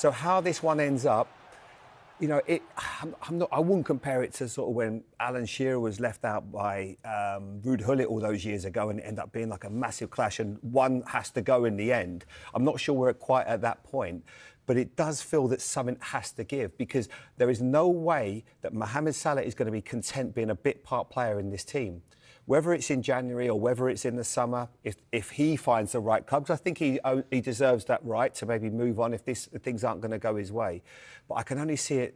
So how this one ends up, you know, I wouldn't compare it to sort of when Alan Shearer was left out by Ruud Gullit all those years ago, and it ended up being like a massive clash, and one has to go in the end. I'm not sure we're quite at that point, but it does feel that something has to give, because there is no way that Mohamed Salah is going to be content being a bit part player in this team. Whether it's in January or whether it's in the summer, if he finds the right club, because I think he deserves that right to maybe move on if things aren't going to go his way. But I can only see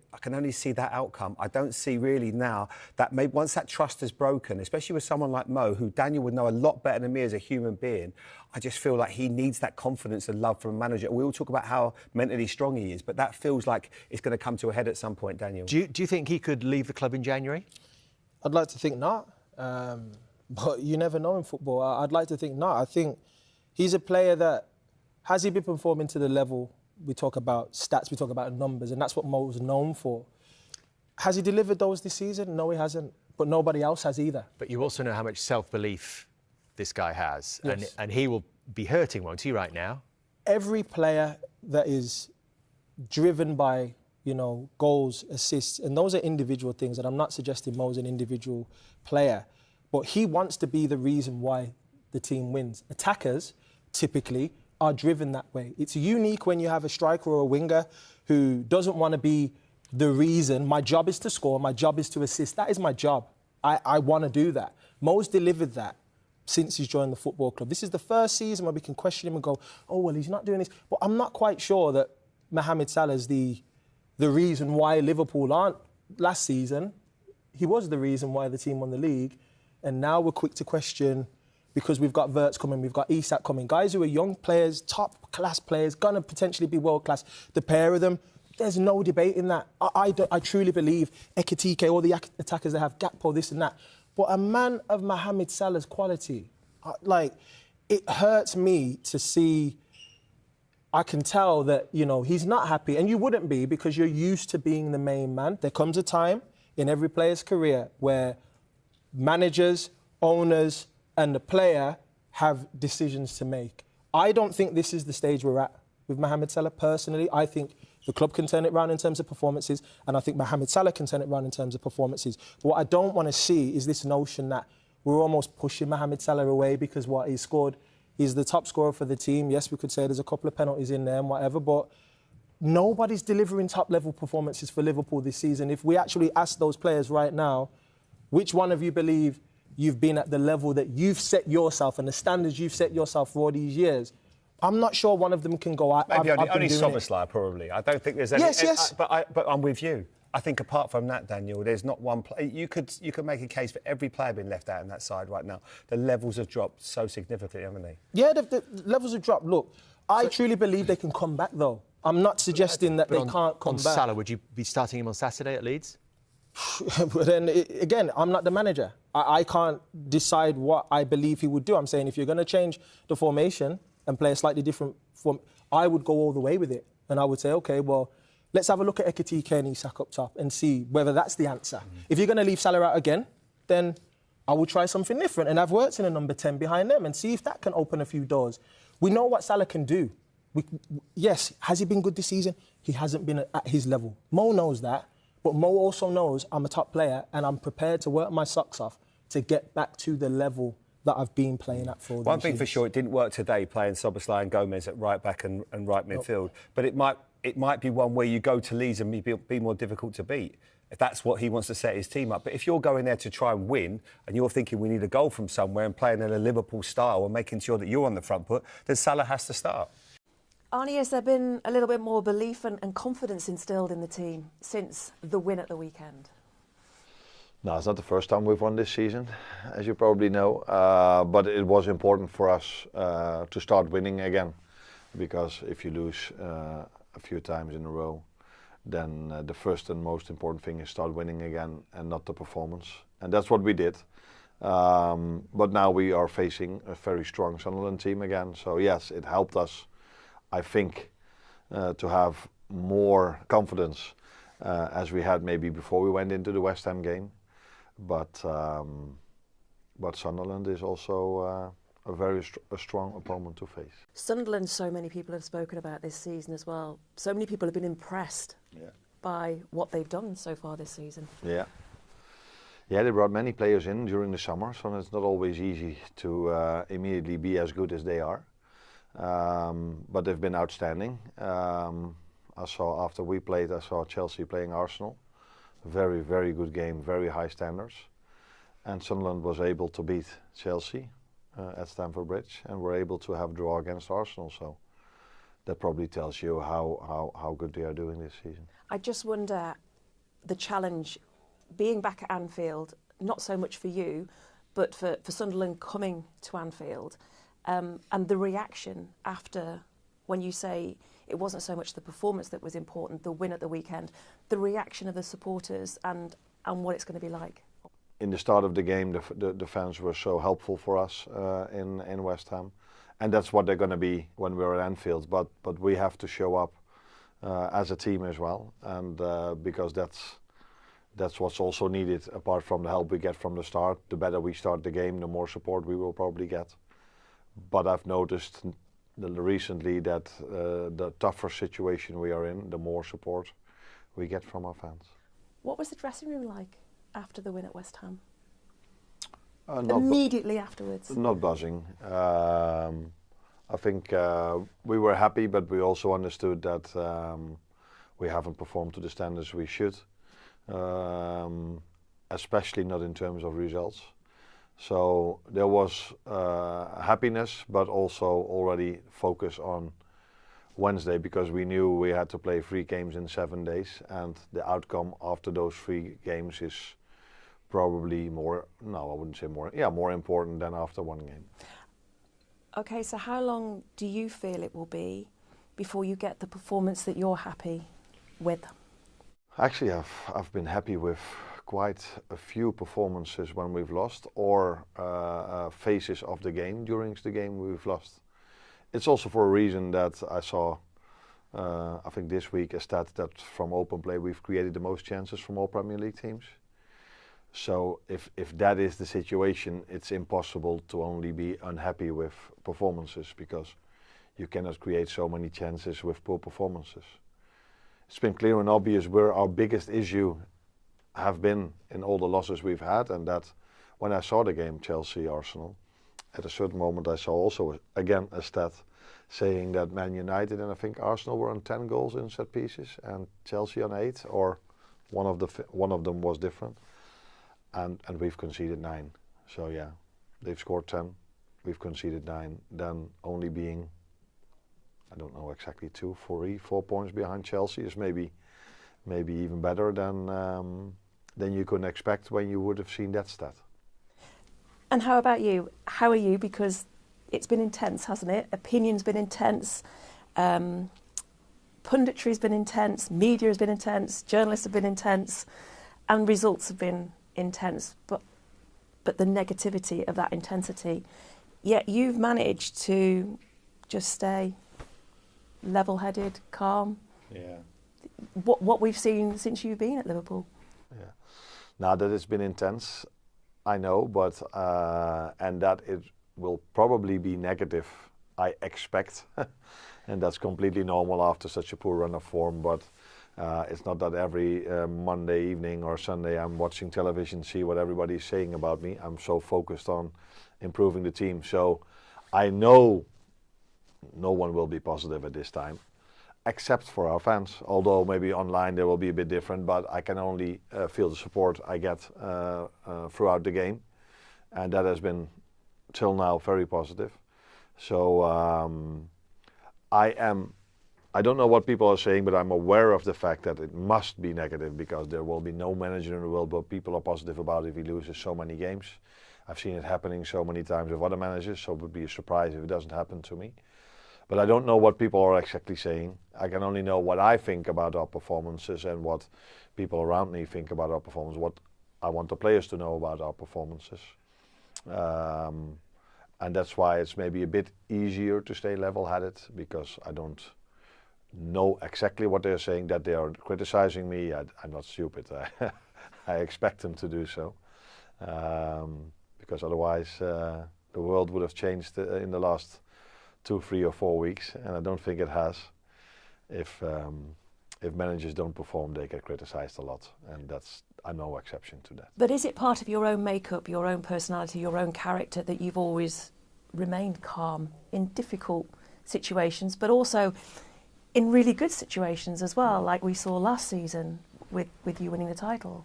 that outcome. I don't see really now that maybe once that trust is broken, especially with someone like Mo, who Daniel would know a lot better than me as a human being, I just feel like he needs that confidence and love from a manager. We all talk about how mentally strong he is, but that feels like it's going to come to a head at some point, Daniel. Do you think he could leave the club in January? I'd like to think not. But you never know in football. I'd like to think not. I think he's a player that, has he been performing to the level? We talk about stats, we talk about numbers, and that's what Mo's known for. Has he delivered those this season? No, he hasn't. But nobody else has either. But you also know how much self-belief this guy has. Yes. And he will be hurting, won't he, right now? Every player that is driven by, you know, goals, assists, and those are individual things, and I'm not suggesting Mo's an individual player, but he wants to be the reason why the team wins. Attackers, typically, are driven that way. It's unique when you have a striker or a winger who doesn't want to be the reason. My job is to score, my job is to assist. That is my job. I want to do that. Mo's delivered that since he's joined the football club. This is the first season where we can question him and go, oh, well, he's not doing this. But I'm not quite sure that Mohamed Salah is the reason why Liverpool aren't. Last season, he was the reason why the team won the league. And now we're quick to question, because we've got Wirtz coming, we've got Isak coming, guys who are young players, top-class players, going to potentially be world-class. The pair of them, there's no debate in that. I truly believe Ekitike, all the attackers that have Gakpo, this and that. But a man of Mohamed Salah's quality, it hurts me to see. I can tell that, you know, he's not happy, and you wouldn't be, because you're used to being the main man. There comes a time in every player's career where managers, owners, and the player have decisions to make. I don't think this is the stage we're at with Mohamed Salah, personally. I think the club can turn it around in terms of performances, and I think Mohamed Salah can turn it around in terms of performances. But what I don't want to see is this notion that we're almost pushing Mohamed Salah away because what he scored, he's the top scorer for the team. Yes, we could say there's a couple of penalties in there and whatever, but nobody's delivering top-level performances for Liverpool this season. If we actually ask those players right now, which one of you believe you've been at the level that you've set yourself and the standards you've set yourself for all these years? I'm not sure one of them can go. Maybe only Szoboszlai, probably. I don't think there's any. Yes. But I'm with you. I think apart from that, Daniel, there's not one play. You could make a case for every player being left out on that side right now. The levels have dropped so significantly, haven't they? Yeah, the levels have dropped. Look, I truly believe they can come back, though. I'm not suggesting that they can't come back. On Salah, would you be starting him on Saturday at Leeds? But then, again, I'm not the manager. I can't decide what I believe he would do. I'm saying if you're going to change the formation and play a slightly different form, I would go all the way with it. And I would say, OK, well, let's have a look at Ekitike and Isak up top and see whether that's the answer. If you're going to leave Salah out again, then I will try something different and have Wirtz in a number 10 behind them and see if that can open a few doors. We know what Salah can do. Yes, has he been good this season? He hasn't been at his level. Mo knows that. But Mo also knows I'm a top player and I'm prepared to work my socks off to get back to the level that I've been playing at for. One thing for sure, it didn't work today playing Szoboszlai and Gomez at right back and right midfield. But it might be one where you go to Leeds and be more difficult to beat, if that's what he wants to set his team up. But if you're going there to try and win and you're thinking we need a goal from somewhere and playing in a Liverpool style and making sure that you're on the front foot, then Salah has to start. Arne, has there been a little bit more belief and confidence instilled in the team since the win at the weekend? No, it's not the first time we've won this season, as you probably know. But it was important for us to start winning again. Because if you lose a few times in a row, then the first and most important thing is start winning again and not the performance. And that's what we did. But now we are facing a very strong Sunderland team again. So yes, it helped us, I think, to have more confidence as we had maybe before we went into the West Ham game. But Sunderland is also a very strong opponent to face. Sunderland, so many people have spoken about this season as well. So many people have been impressed by what they've done so far this season. Yeah. Yeah, they brought many players in during the summer, so it's not always easy to immediately be as good as they are. But they've been outstanding. I saw after we played, I saw Chelsea playing Arsenal. Very, very good game, very high standards. And Sunderland was able to beat Chelsea at Stamford Bridge, and were able to have a draw against Arsenal. So that probably tells you how good they are doing this season. I just wonder, the challenge, being back at Anfield, not so much for you, but for Sunderland coming to Anfield, and the reaction after, when you say it wasn't so much the performance that was important, the win at the weekend, the reaction of the supporters and what it's going to be like. In the start of the game, the fans were so helpful for us in West Ham, and that's what they're going to be when we're at Anfield. But we have to show up as a team as well, and because that's what's also needed. Apart from the help we get from the start, the better we start the game, the more support we will probably get. But I've noticed recently that the tougher situation we are in, the more support we get from our fans. What was the dressing room like after the win at West Ham? Immediately afterwards? Not buzzing. I think we were happy, but we also understood that we haven't performed to the standards we should, especially not in terms of results. So there was happiness, but also already focus on Wednesday, because we knew we had to play 3 games in 7 days, and the outcome after those 3 games is probably more important than after 1 game. Okay, so how long do you feel it will be before you get the performance that you're happy with? Actually, I've been happy with quite a few performances when we've lost, or phases of the game during the game we've lost. It's also for a reason that I saw, I think this week, a stat that from open play we've created the most chances from all Premier League teams. So if that is the situation, it's impossible to only be unhappy with performances, because you cannot create so many chances with poor performances. It's been clear and obvious where our biggest issue have been in all the losses we've had, and that when I saw the game Chelsea-Arsenal, at a certain moment I saw also again a stat saying that Man United and I think Arsenal were on 10 goals in set pieces and Chelsea on 8, or one of them was different, and we've conceded 9. So yeah, they've scored 10, we've conceded 9, then only being, I don't know exactly, 4 points behind Chelsea is maybe even better than you could expect when you would have seen that stat. And how about you? How are you? Because it's been intense, hasn't it? Opinion's been intense, punditry's been intense, media has been intense, journalists have been intense, and results have been intense. But the negativity of that intensity, yet you've managed to just stay level-headed, calm. Yeah. What we've seen since you've been at Liverpool. Yeah. Now that it's been intense, I know, but and that it will probably be negative, I expect, and that's completely normal after such a poor run of form. But it's not that every Monday evening or Sunday I'm watching television, see what everybody's saying about me. I'm so focused on improving the team. So I know no one will be positive at this time, except for our fans. Although maybe online they will be a bit different, but I can only feel the support I get throughout the game, and that has been till now very positive. So I don't know what people are saying, but I'm aware of the fact that it must be negative, because there will be no manager in the world, but people are positive about it if he loses so many games. I've seen it happening so many times with other managers, so it would be a surprise if it doesn't happen to me. But I don't know what people are exactly saying. I can only know what I think about our performances and what people around me think about our performance, what I want the players to know about our performances. And that's why it's maybe a bit easier to stay level-headed, because I don't know exactly what they're saying, that they are criticizing me. I'm not stupid. I expect them to do so, because otherwise the world would have changed in the last 2, 3 or 4 weeks, and I don't think it has. If managers don't perform, they get criticised a lot, and I'm no exception to that. But is it part of your own makeup, your own personality, your own character that you've always remained calm in difficult situations, but also in really good situations as well, like we saw last season with you winning the title?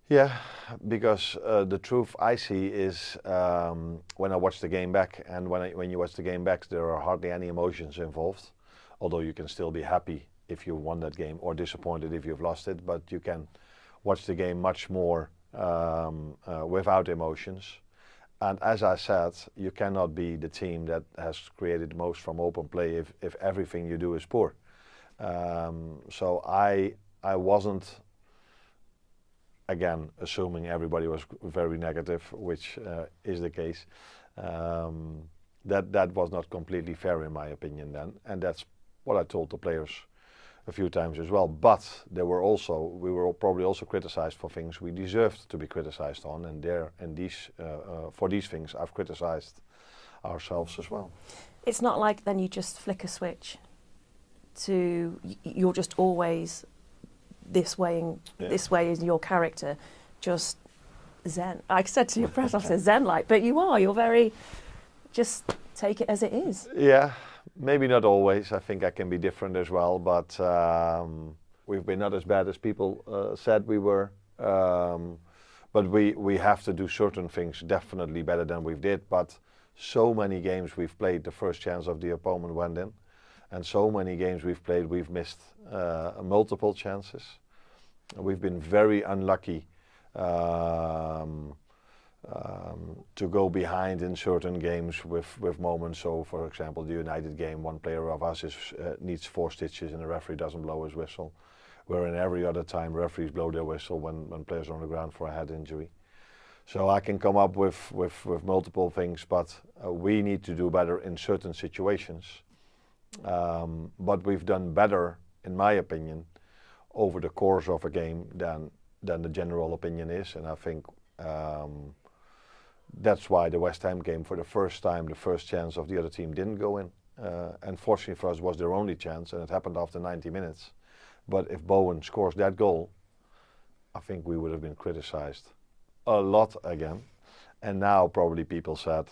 Yeah, because the truth I see is when I watch the game back, and when you watch the game back, there are hardly any emotions involved, although you can still be happy if you won that game or disappointed if you've lost it, but you can watch the game much more without emotions. And as I said, you cannot be the team that has created most from open play if everything you do is poor. So I wasn't, again, assuming everybody was very negative, which is the case. That was not completely fair in my opinion then, and that's what I told the players a few times as well. But we were probably also criticized for things we deserved to be criticized on, and for these things I've criticized ourselves as well. It's not like then you just flick a switch to you're just always this way, and this way is your character, just zen. I said to your press officer, zen-like, but you're very, just take it as it is. Yeah. Maybe not always. I think I can be different as well, but we've been not as bad as people said we were. But we have to do certain things definitely better than we did. But so many games we've played, the first chance of the opponent went in, and so many games we've played, we've missed multiple chances. We've been very unlucky to go behind in certain games with moments. So, for example, the United game, one player of us needs 4 stitches and the referee doesn't blow his whistle, where in every other time referees blow their whistle when players are on the ground for a head injury. So I can come up with multiple things, but we need to do better in certain situations. But we've done better, in my opinion, over the course of a game than the general opinion is, and I think that's why the West Ham game, for the first time, the first chance of the other team didn't go in. And fortunately for us, was their only chance, and it happened after 90 minutes. But if Bowen scores that goal, I think we would have been criticized a lot again. And now probably people said,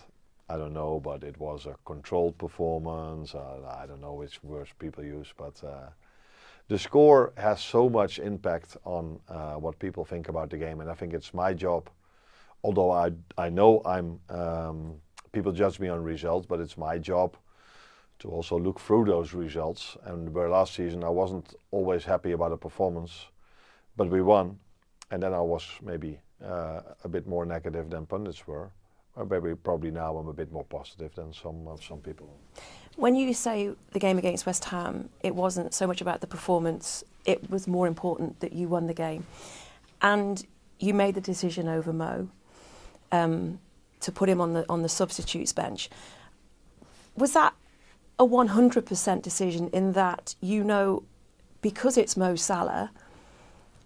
I don't know, but it was a controlled performance. I don't know which words people use, but the score has so much impact on what people think about the game, and I think it's my job. Although I know people judge me on results, but it's my job to also look through those results. And where last season I wasn't always happy about the performance, but we won, and then I was maybe a bit more negative than pundits were. Or maybe probably now I'm a bit more positive than some people. When you say the game against West Ham, it wasn't so much about the performance, it was more important that you won the game. And you made the decision over Mo to put him on the substitutes bench. Was that a 100% decision in that, because it's Mo Salah,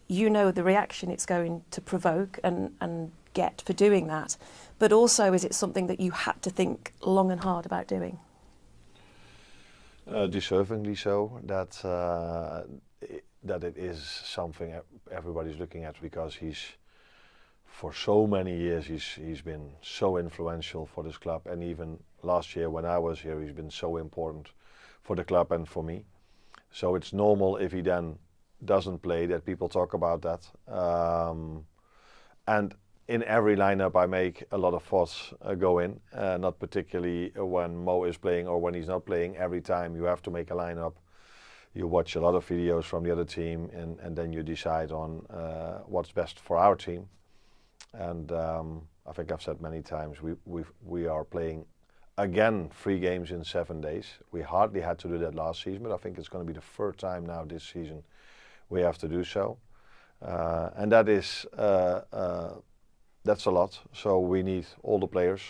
the reaction it's going to provoke and get for doing that, but also is it something that you had to think long and hard about doing? Deservingly so, that it is something everybody's looking at, because for so many years he's been so influential for this club, and even last year when I was here he's been so important for the club and for me. So it's normal if he then doesn't play that people talk about that. And in every lineup I make a lot of thoughts go in, not particularly when Mo is playing or when he's not playing. Every time you have to make a lineup, you watch a lot of videos from the other team, and then you decide on what's best for our team. And I think I've said many times, we are playing again 3 games in 7 days. We hardly had to do that last season, but I think it's going to be the 3rd time now this season we have to do so. And that is that's a lot. So we need all the players.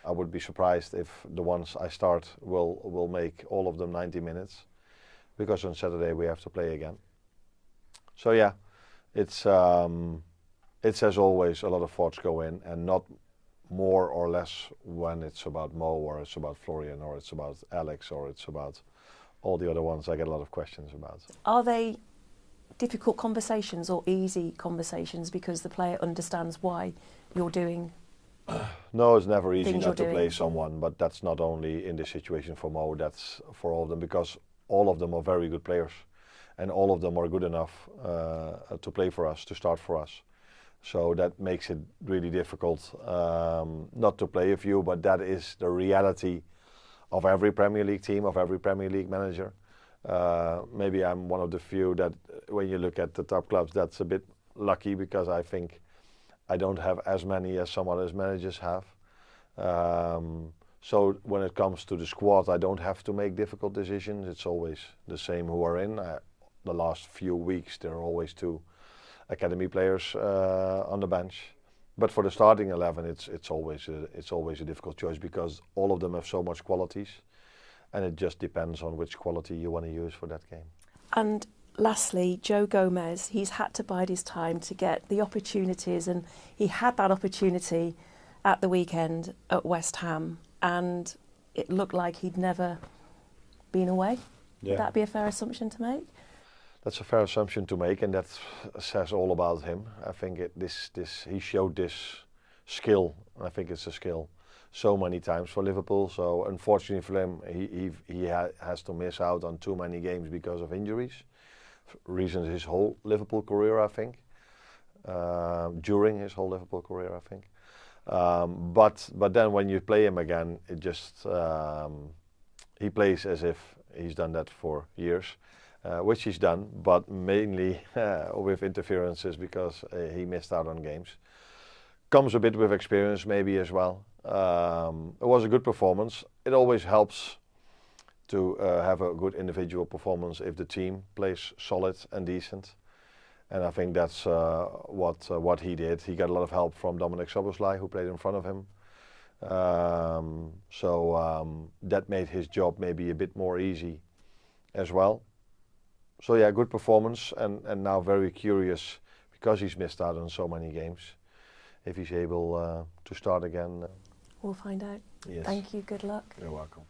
I would be surprised if the ones I start will make all of them 90 minutes, because on Saturday we have to play again. So yeah, it's as always a lot of thoughts go in, and not more or less when it's about Mo, or it's about Florian, or it's about Alex, or it's about all the other ones. I get a lot of questions about. Are they difficult conversations or easy conversations because the player understands why you're doing? No, it's never easy Things not to you're play doing. someone, but that's not only in this situation for Mo, that's for all of them, because all of them are very good players and all of them are good enough to play for us, to start for us. So that makes it really difficult not to play a few, but that is the reality of every Premier League team, of every Premier League manager. Maybe I'm one of the few that, when you look at the top clubs, that's a bit lucky, because I think I don't have as many as some other managers have. So when it comes to the squad, I don't have to make difficult decisions. It's always the same who are in. The last few weeks, there are always 2 academy players on the bench. But for the starting 11, it's always a difficult choice, because all of them have so much qualities, and it just depends on which quality you want to use for that game. And lastly, Joe Gomez, he's had to bide his time to get the opportunities, and he had that opportunity at the weekend at West Ham, and it looked like he'd never been away. Yeah. Would that be a fair assumption to make? That's a fair assumption to make, and that says all about him. I think he showed this skill, and I think it's a skill, so many times for Liverpool. So unfortunately for him, he has to miss out on too many games because of injuries. Reasons his whole Liverpool career, I think. During his whole Liverpool career, I think. But then when you play him again, it just he plays as if he's done that for years. Which he's done, but mainly with interferences, because he missed out on games. Comes a bit with experience maybe as well. It was a good performance. It always helps to have a good individual performance if the team plays solid and decent. And I think that's what he did. He got a lot of help from Dominic Szoboszlai, who played in front of him. That made his job maybe a bit more easy as well. So yeah, good performance, and now very curious, because he's missed out on so many games, if he's able to start again. We'll find out. Yes. Thank you, good luck. You're welcome.